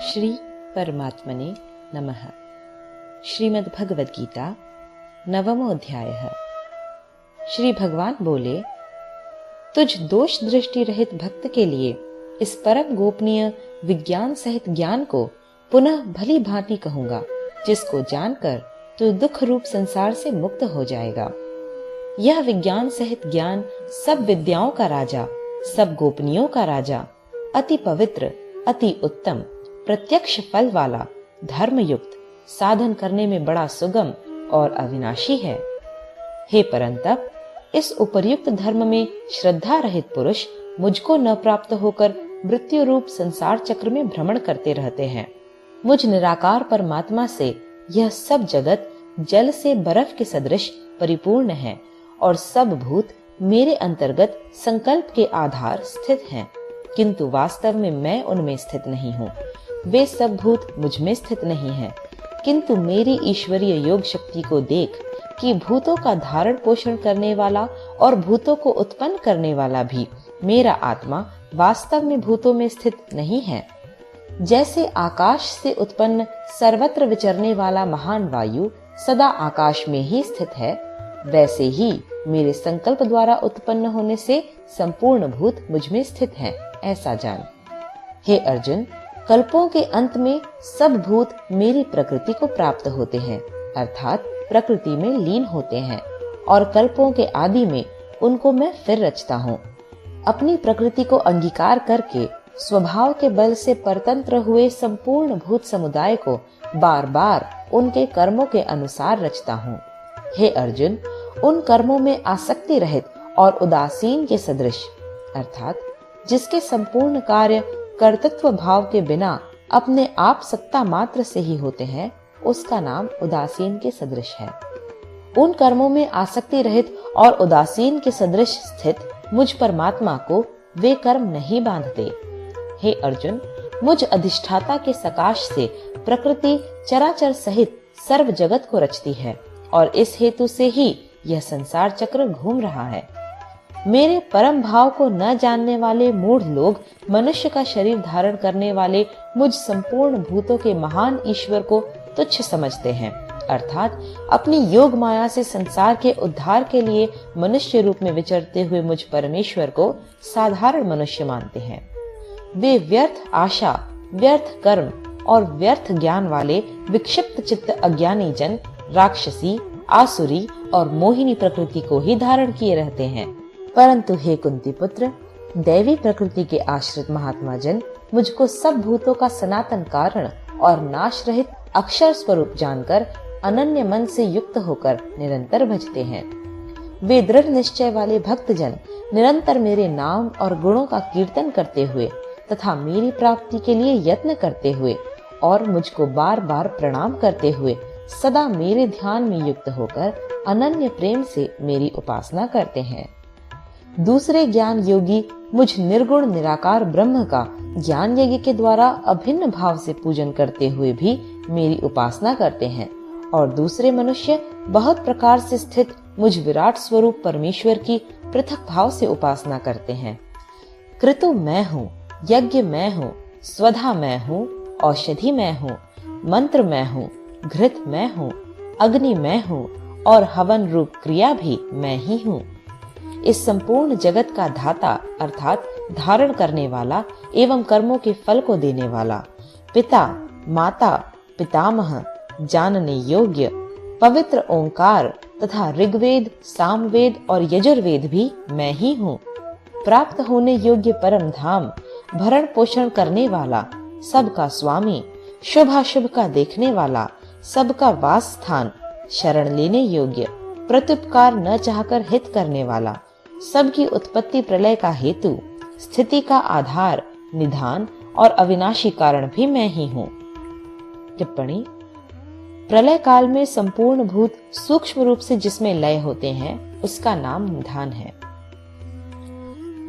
श्री परमात्मने नमः। श्रीमद् भगवद गीता नवमो अध्यायः। श्री भगवान बोले, तुझ दोष दृष्टि रहित भक्त के लिए इस परम गोपनीय विज्ञान सहित ज्ञान को पुनः भली भांति कहूंगा, जिसको जानकर तू दुख रूप संसार से मुक्त हो जाएगा। यह विज्ञान सहित ज्ञान सब विद्याओं का राजा, सब गोपनीयों का राजा, अति पवित्र, अति उत्तम, प्रत्यक्ष फल वाला, धर्मयुक्त, साधन करने में बड़ा सुगम और अविनाशी है। हे परंतप, इस उपर्युक्त धर्म में श्रद्धा रहित पुरुष मुझको न प्राप्त होकर मृत्यु रूप संसार चक्र में भ्रमण करते रहते हैं। मुझ निराकार परमात्मा से यह सब जगत जल से बर्फ के सदृश परिपूर्ण है और सब भूत मेरे अंतर्गत संकल्प के आधार स्थित हैं, किंतु वास्तव में मैं उनमें स्थित नहीं हूँ। वे सब भूत मुझ में स्थित नहीं हैं, किंतु मेरी ईश्वरीय योग शक्ति को देख कि भूतों का धारण पोषण करने वाला और भूतों को उत्पन्न करने वाला भी मेरा आत्मा वास्तव में भूतों में स्थित नहीं है। जैसे आकाश से उत्पन्न सर्वत्र विचरने वाला महान वायु सदा आकाश में ही स्थित है, वैसे ही मेरे संकल्प द्वारा उत्पन्न होने से संपूर्ण भूत मुझ में स्थित हैं, ऐसा जान। हे अर्जुन, कल्पों के अंत में सब भूत मेरी प्रकृति को प्राप्त होते हैं, अर्थात प्रकृति में लीन होते हैं, और कल्पों के आदि में उनको मैं फिर रचता हूँ। अपनी प्रकृति को अंगीकार करके स्वभाव के बल से परतंत्र हुए संपूर्ण भूत समुदाय को बार बार उनके कर्मों के अनुसार रचता हूँ। हे अर्जुन, उन कर्मों में आसक्ति रहित और उदासीन के सदृश, अर्थात जिसके संपूर्ण कार्य कर्तृत्व भाव के बिना अपने आप सत्ता मात्र से ही होते हैं, उसका नाम उदासीन के सदृश है। उन कर्मों में आसक्ति रहित और उदासीन के सदृश स्थित मुझ परमात्मा को वे कर्म नहीं बांधते। हे अर्जुन, मुझ अधिष्ठाता के सकाश से प्रकृति चराचर सहित सर्व जगत को रचती है और इस हेतु से ही यह संसार चक्र घूम रहा है। मेरे परम भाव को न जानने वाले मूढ़ लोग मनुष्य का शरीर धारण करने वाले मुझ संपूर्ण भूतों के महान ईश्वर को तुच्छ समझते हैं, अर्थात अपनी योग माया से संसार के उद्धार के लिए मनुष्य रूप में विचरते हुए मुझ परमेश्वर को साधारण मनुष्य मानते हैं। वे व्यर्थ आशा, व्यर्थ कर्म और व्यर्थ ज्ञान वाले विक्षिप्त चित्त अज्ञानी जन राक्षसी, आसुरी और मोहिनी प्रकृति को ही धारण किए रहते हैं। परंतु हे कुंती पुत्र, दैवी प्रकृति के आश्रित महात्मा जन मुझको सब भूतों का सनातन कारण और नाश रहित अक्षर स्वरूप जानकर अनन्य मन से युक्त होकर निरंतर भजते हैं। वे दृढ़ निश्चय वाले भक्त जन निरंतर मेरे नाम और गुणों का कीर्तन करते हुए तथा मेरी प्राप्ति के लिए यत्न करते हुए और मुझको बार बार प्रणाम करते हुए सदा मेरे ध्यान में युक्त होकर अनन्य प्रेम से मेरी उपासना करते हैं। दूसरे ज्ञान योगी मुझ निर्गुण निराकार ब्रह्म का ज्ञान यज्ञ के द्वारा अभिन्न भाव से पूजन करते हुए भी मेरी उपासना करते हैं, और दूसरे मनुष्य बहुत प्रकार से स्थित मुझ विराट स्वरूप परमेश्वर की पृथक भाव से उपासना करते हैं। क्रतु मैं हूँ, यज्ञ मैं हूँ, स्वधा मैं हूँ, औषधि मैं हूँ, मंत्र मैं हूँ, घृत मैं हूँ, अग्नि मैं हूँ और हवन रूप क्रिया भी मैं ही हूँ। इस संपूर्ण जगत का धाता अर्थात धारण करने वाला एवं कर्मों के फल को देने वाला, पिता, माता, पितामह, जानने योग्य, पवित्र ओंकार तथा ऋग्वेद, सामवेद और यजुर्वेद भी मैं ही हूँ। प्राप्त होने योग्य परम धाम, भरण पोषण करने वाला, सबका स्वामी, शुभाशुभ का देखने वाला, सबका वास स्थान, शरण लेने योग्य, प्रत्युपकार न चाहकर हित करने वाला, सबकी उत्पत्ति प्रलय का हेतु, स्थिति का आधार, निधान और अविनाशी कारण भी मैं ही हूँ। टिप्पणी: प्रलय काल में संपूर्ण भूत सूक्ष्म रूप से जिसमें लय होते हैं, उसका नाम निधान है।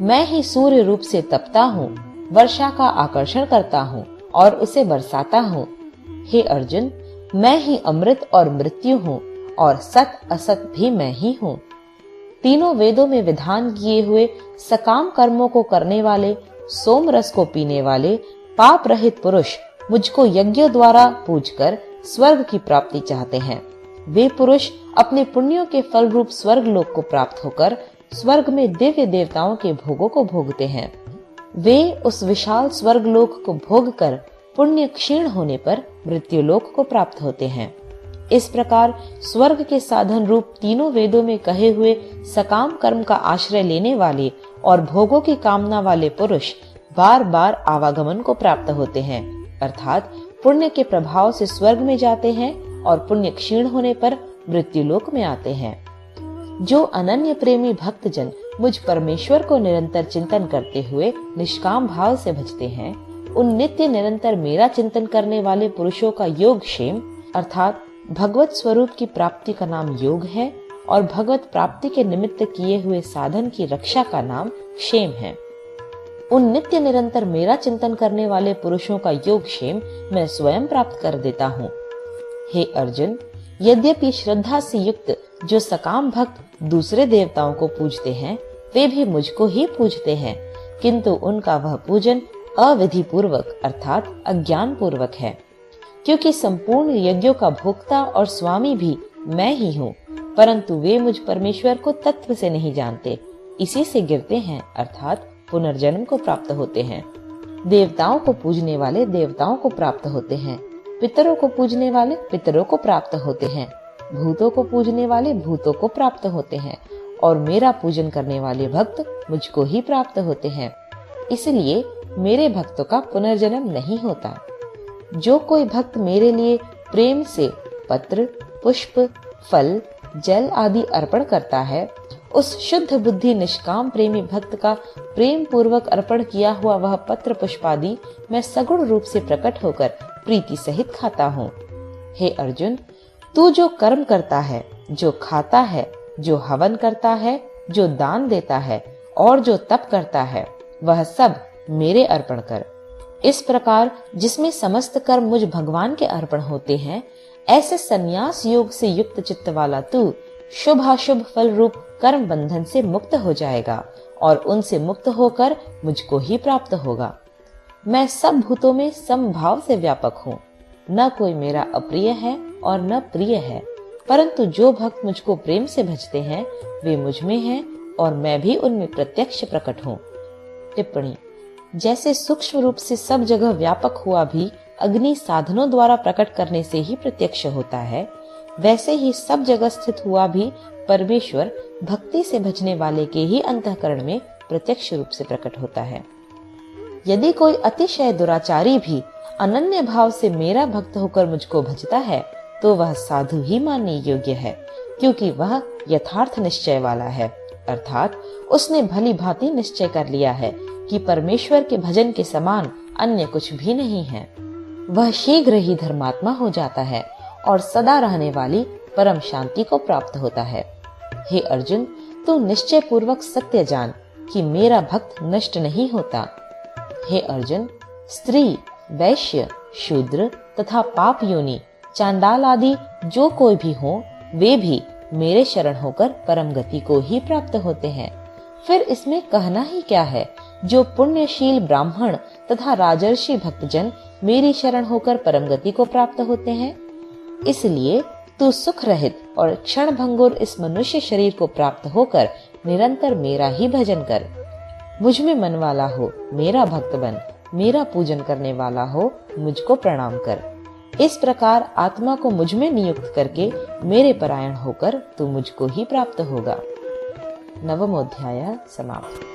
मैं ही सूर्य रूप से तपता हूँ, वर्षा का आकर्षण करता हूँ और उसे बरसाता हूँ। हे अर्जुन, मैं ही अमृत और मृत्यु हूँ और सत असत भी मैं ही हूँ। तीनों वेदों में विधान किए हुए सकाम कर्मों को करने वाले, सोम रस को पीने वाले, पाप रहित पुरुष मुझको यज्ञों द्वारा पूजकर स्वर्ग की प्राप्ति चाहते हैं। वे पुरुष अपने पुण्यों के फल रूप स्वर्ग लोक को प्राप्त होकर स्वर्ग में दिव्य देवताओं के भोगों को भोगते हैं। वे उस विशाल स्वर्ग लोक को भोग कर पुण्य क्षीण होने पर मृत्यु लोक को प्राप्त होते हैं। इस प्रकार स्वर्ग के साधन रूप तीनों वेदों में कहे हुए सकाम कर्म का आश्रय लेने वाले और भोगों की कामना वाले पुरुष बार बार आवागमन को प्राप्त होते हैं, अर्थात पुण्य के प्रभाव से स्वर्ग में जाते हैं और पुण्य क्षीण होने पर मृत्यु लोक में आते हैं। जो अनन्य प्रेमी भक्तजन मुझ परमेश्वर को निरंतर चिंतन करते हुए निष्काम भाव से भजते हैं, उन नित्य निरंतर मेरा चिंतन करने वाले पुरुषों का योग क्षेम अर्थात भगवत स्वरूप की प्राप्ति का नाम योग है और भगवत प्राप्ति के निमित्त किए हुए साधन की रक्षा का नाम क्षेम है। उन नित्य निरंतर मेरा चिंतन करने वाले पुरुषों का योग क्षेम मैं स्वयं प्राप्त कर देता हूँ। हे अर्जुन, यद्यपि श्रद्धा से युक्त जो सकाम भक्त दूसरे देवताओं को पूजते हैं, वे भी मुझको ही पूजते हैं, किंतु उनका वह पूजन अविधि पूर्वक अर्थात अज्ञान पूर्वक है, क्योंकि संपूर्ण यज्ञों का भोक्ता और स्वामी भी मैं ही हूँ, परंतु वे मुझ परमेश्वर को तत्व से नहीं जानते, इसी से गिरते हैं अर्थात पुनर्जन्म को प्राप्त होते हैं। देवताओं को पूजने वाले देवताओं को प्राप्त होते हैं, पितरों को पूजने वाले पितरों को प्राप्त होते हैं, भूतों को पूजने वाले भूतों को प्राप्त होते हैं और मेरा पूजन करने वाले भक्त मुझको ही प्राप्त होते हैं। इसलिए मेरे भक्तों का पुनर्जन्म नहीं होता। जो कोई भक्त मेरे लिए प्रेम से पत्र, पुष्प, फल, जल आदि अर्पण करता है, उस शुद्ध बुद्धि निष्काम प्रेमी भक्त का प्रेम पूर्वक अर्पण किया हुआ वह पत्र पुष्पादि मैं सगुण रूप से प्रकट होकर प्रीति सहित खाता हूँ। हे अर्जुन, तू जो कर्म करता है, जो खाता है, जो हवन करता है, जो दान देता है और जो तप करता है, वह सब मेरे अर्पण कर। इस प्रकार जिसमें समस्त कर्म मुझ भगवान के अर्पण होते हैं, ऐसे संन्यास योग से युक्त चित्त वाला तू शुभाशुभ फल रूप कर्म बंधन से मुक्त हो जाएगा और उनसे मुक्त होकर मुझको ही प्राप्त होगा। मैं सब भूतों में समभाव से व्यापक हूँ, न कोई मेरा अप्रिय है और न प्रिय है, परंतु जो भक्त मुझको प्रेम से भजते हैं वे मुझ में हैं और मैं भी उनमें प्रत्यक्ष प्रकट हूँ। टिप्पणी: जैसे सूक्ष्म रूप से सब जगह व्यापक हुआ भी अग्नि साधनों द्वारा प्रकट करने से ही प्रत्यक्ष होता है, वैसे ही सब जगह स्थित हुआ भी परमेश्वर भक्ति से भजने वाले के ही अंतःकरण में प्रत्यक्ष रूप से प्रकट होता है। यदि कोई अतिशय दुराचारी भी अनन्य भाव से मेरा भक्त होकर मुझको भजता है, तो वह साधु ही मानने योग्य है, क्योंकि वह यथार्थ निश्चय वाला है, अर्थात उसने भली भांति निश्चय कर लिया है कि परमेश्वर के भजन के समान अन्य कुछ भी नहीं है। वह शीघ्र ही धर्मात्मा हो जाता है और सदा रहने वाली परम शांति को प्राप्त होता है। हे अर्जुन, तू निश्चय पूर्वक सत्य जान कि मेरा भक्त नष्ट नहीं होता। हे अर्जुन, स्त्री, वैश्य, शूद्र तथा पाप योनि, चांडाल आदि जो कोई भी हो, वे भी मेरे शरण होकर परम गति को ही प्राप्त होते हैं। फिर इसमें कहना ही क्या है, जो पुण्यशील ब्राह्मण तथा राजर्षि भक्तजन मेरी शरण होकर परम गति को प्राप्त होते हैं। इसलिए तू सुख रहित और क्षण भंगुर इस मनुष्य शरीर को प्राप्त होकर निरंतर मेरा ही भजन कर। मुझ में मन वाला हो, मेरा भक्त बन, मेरा पूजन करने वाला हो, मुझको प्रणाम कर। इस प्रकार आत्मा को मुझ में नियुक्त करके मेरे परायण होकर तू मुझको ही प्राप्त होगा। 9वां अध्याय समाप्त।